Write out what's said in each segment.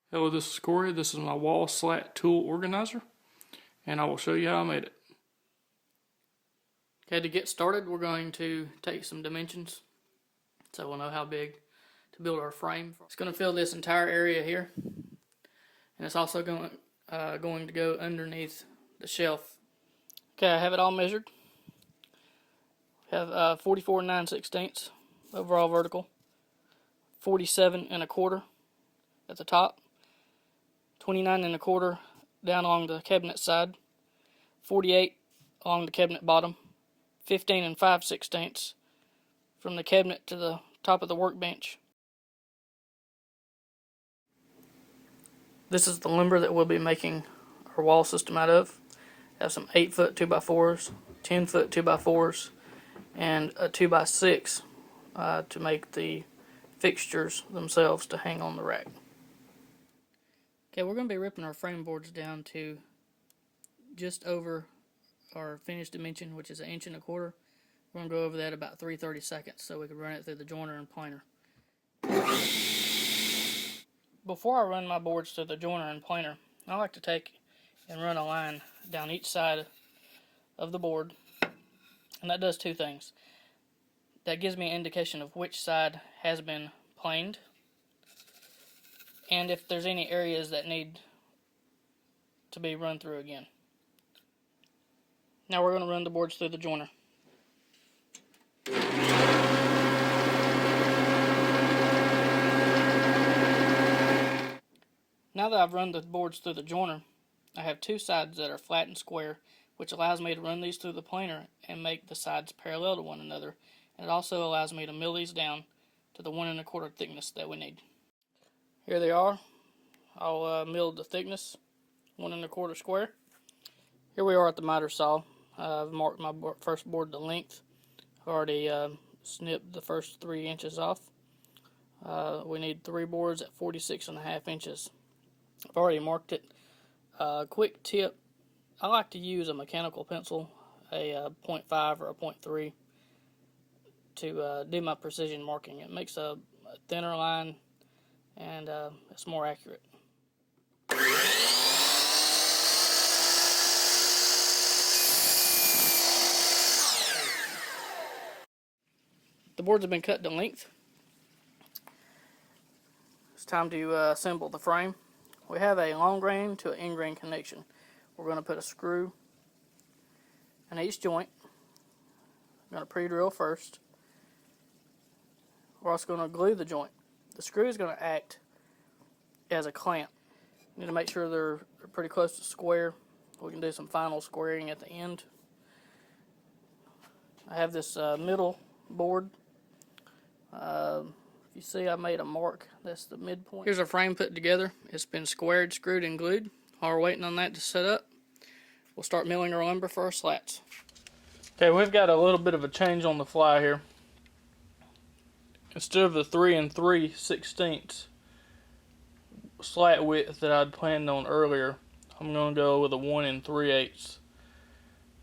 Hello, this is Corey. This is my wall slat tool organizer, and I will show you how I made it. Okay, to get started, we're going to take some dimensions so we'll know how big to build our frame. It's going to fill this entire area here, and it's also going to go underneath the shelf. Okay, I have it all measured. I have 44 9/16 overall vertical, 47 1/4 at the top, 29 1/4 down along the cabinet side, 48 along the cabinet bottom, 15 5/16 from the cabinet to the top of the workbench. This is the lumber that we'll be making our wall system out of. I have some 8-foot 2x4s, 10-foot 2x4s, and a 2x6 to make the fixtures themselves to hang on the rack. Okay, we're going to be ripping our frame boards down to just over our finished dimension, which is 1 1/4 inches. We're going to go over that about 3/32 so we can run it through the joiner and planer. Before I run my boards through the joiner and planer, I like to take and run a line down each side of the board, and that does two things. That gives me an indication of which side has been planed, and if there's any areas that need to be run through again. Now we're going to run the boards through the joiner. Now that I've run the boards through the joiner, I have two sides that are flat and square, which allows me to run these through the planer and make the sides parallel to one another, and it also allows me to mill these down to the 1 1/4 thickness that we need. Here they are. I'll mill the thickness, 1 1/4 square. Here we are at the miter saw. I've marked my first board to length. I've already snipped the first 3 inches off. We need 3 boards at 46 1/2 inches. I've already marked it. Quick tip, I like to use a mechanical pencil, a 0.5 or a 0.3, to do my precision marking. It makes a thinner line, and it's more accurate. The boards have been cut to length. It's time to assemble the frame. We have a long grain to an end grain connection. We're going to put a screw in each joint. I'm going to pre-drill first. We're also going to glue the joint. The screw is going to act as a clamp. You need to make sure they're pretty close to square. We can do some final squaring at the end. I have this middle board. You see I made a mark. That's the midpoint. Here's our frame put together. It's been squared, screwed, and glued. While we're waiting on that to set up, we'll start milling our lumber for our slats. Okay, we've got a little bit of a change on the fly here. Instead of the 3 3/16 slat width that I'd planned on earlier, I'm going to go with a 1 3/8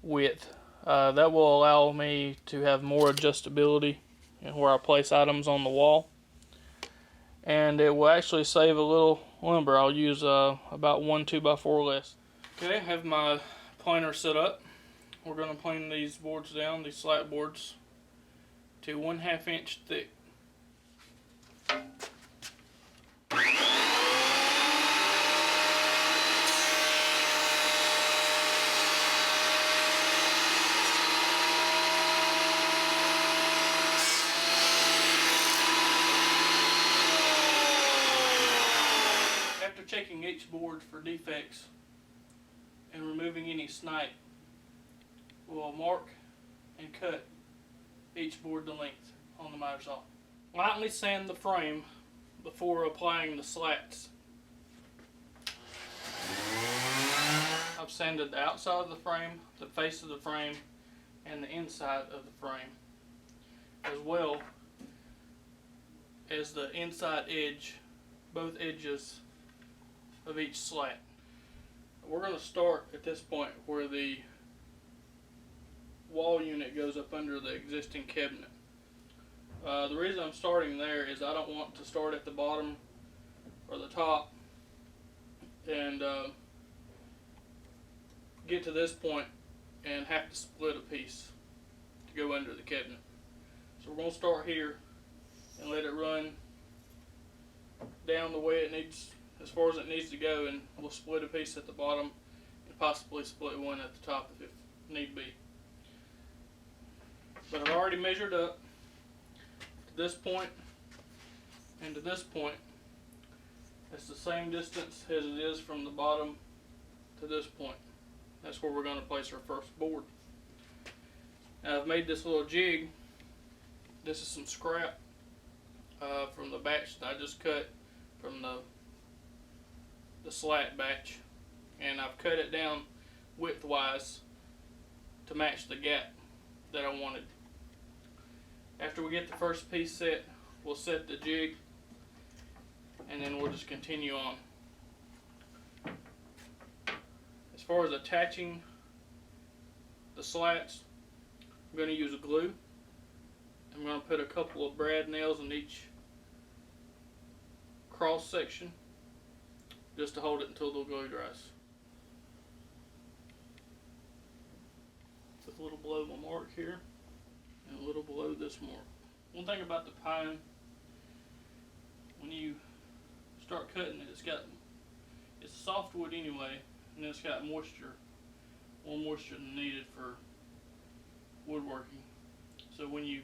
width. That will allow me to have more adjustability where I place items on the wall, and it will actually save a little lumber. I'll use about 1 2x4 less. Okay, I have my planer set up. We're going to plane these boards down, these slat boards, to 1/2 inch thick. Checking each board for defects and removing any snipe, we'll mark and cut each board to length on the miter saw. Lightly sand the frame before applying the slats. I've sanded the outside of the frame, the face of the frame, and the inside of the frame, as well as the inside edge, both edges of each slat. We're going to start at this point where the wall unit goes up under the existing cabinet. The reason I'm starting there is I don't want to start at the bottom or the top and get to this point and have to split a piece to go under the cabinet. So we're going to start here and let it run down the way it needs, as far as it needs to go, and we'll split a piece at the bottom and possibly split one at the top if need be. But I've already measured up to this point and to this point. It's the same distance as it is from the bottom to this point. That's where we're going to place our first board. Now I've made this little jig. This is some scrap from the batch that I just cut from the Slat batch, and I've cut it down widthwise to match the gap that I wanted. After we get the first piece set, we'll set the jig, and then we'll just continue on. As far as attaching the slats, I'm going to use glue. I'm going to put a couple of brad nails in each cross section just to hold it until the glue dries. Put a little below my mark here and a little below this mark. One thing about the pine, when you start cutting it, it's a soft wood anyway, and it's got moisture, more moisture than needed for woodworking. So when you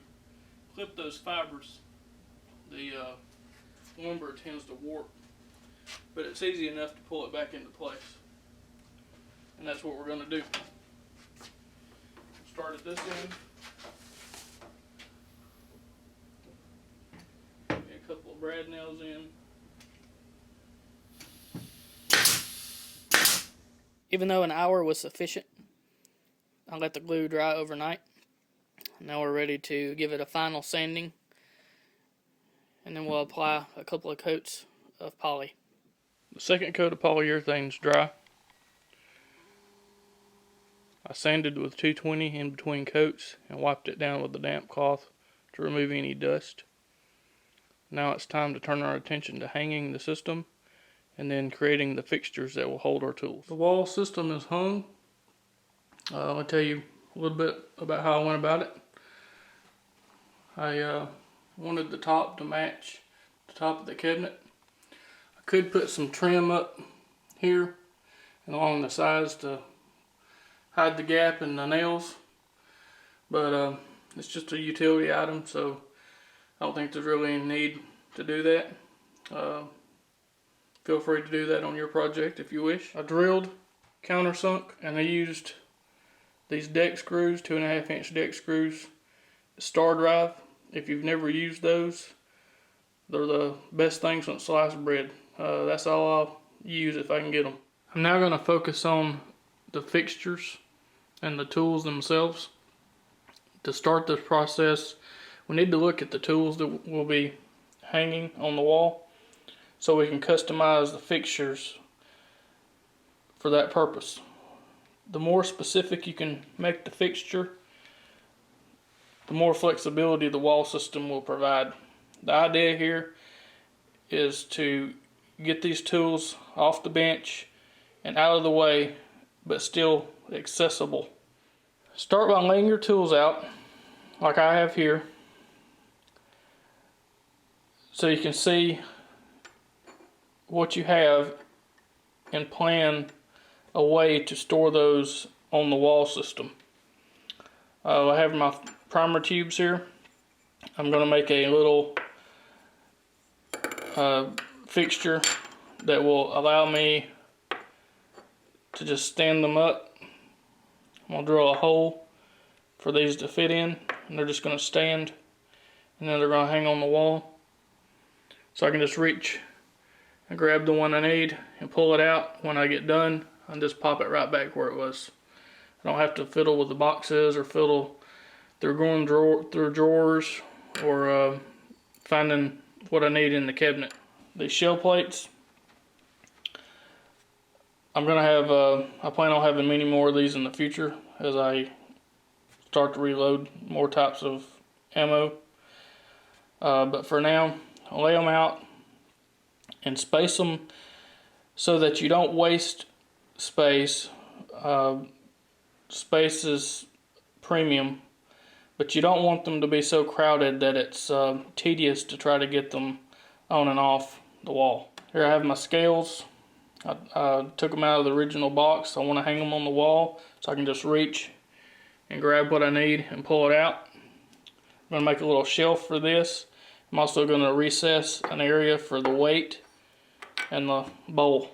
clip those fibers, the lumber tends to warp, but it's easy enough to pull it back into place, and that's what we're going to do. Start at this end, get a couple of brad nails in. Even though an hour was sufficient, I let the glue dry overnight. Now we're ready to give it a final sanding, and then we'll apply a couple of coats of poly. The second coat of polyurethane is dry. I sanded with 220 in between coats and wiped it down with a damp cloth to remove any dust. Now it's time to turn our attention to hanging the system and then creating the fixtures that will hold our tools. The wall system is hung. I'll tell you a little bit about how I went about it. I wanted the top to match the top of the cabinet. I could put some trim up here and along the sides to hide the gap in the nails, but it's just a utility item, so I don't think there's really any need to do that. Feel free to do that on your project if you wish. I drilled, countersunk, and I used these deck screws, 2.5 inch deck screws, star drive. If you've never used those, they're the best things on sliced bread. That's all I'll use if I can get them. I'm now going to focus on the fixtures and the tools themselves. To start this process, we need to look at the tools that will be hanging on the wall so we can customize the fixtures for that purpose. The more specific you can make the fixture, the more flexibility the wall system will provide. The idea here is to get these tools off the bench and out of the way, but still accessible. Start by laying your tools out like I have here, so you can see what you have and plan a way to store those on the wall system. I have my primer tubes here. I'm going to make a little fixture that will allow me to just stand them up. I'm going to drill a hole for these to fit in, and they're just going to stand, and then they're going to hang on the wall. So I can just reach and grab the one I need and pull it out when I get done and just pop it right back where it was. I don't have to fiddle with the boxes or fiddle through going through drawers or finding what I need in the cabinet. These shell plates, I'm gonna have I plan on having many more of these in the future as I start to reload more types of ammo. But for now, I'll lay them out and space them so that you don't waste space. Space is premium, but you don't want them to be so crowded that it's tedious to try to get them on and off the wall. Here I have my scales. I took them out of the original box. I want to hang them on the wall so I can just reach and grab what I need and pull it out. I'm going to make a little shelf for this. I'm also going to recess an area for the weight and the bowl.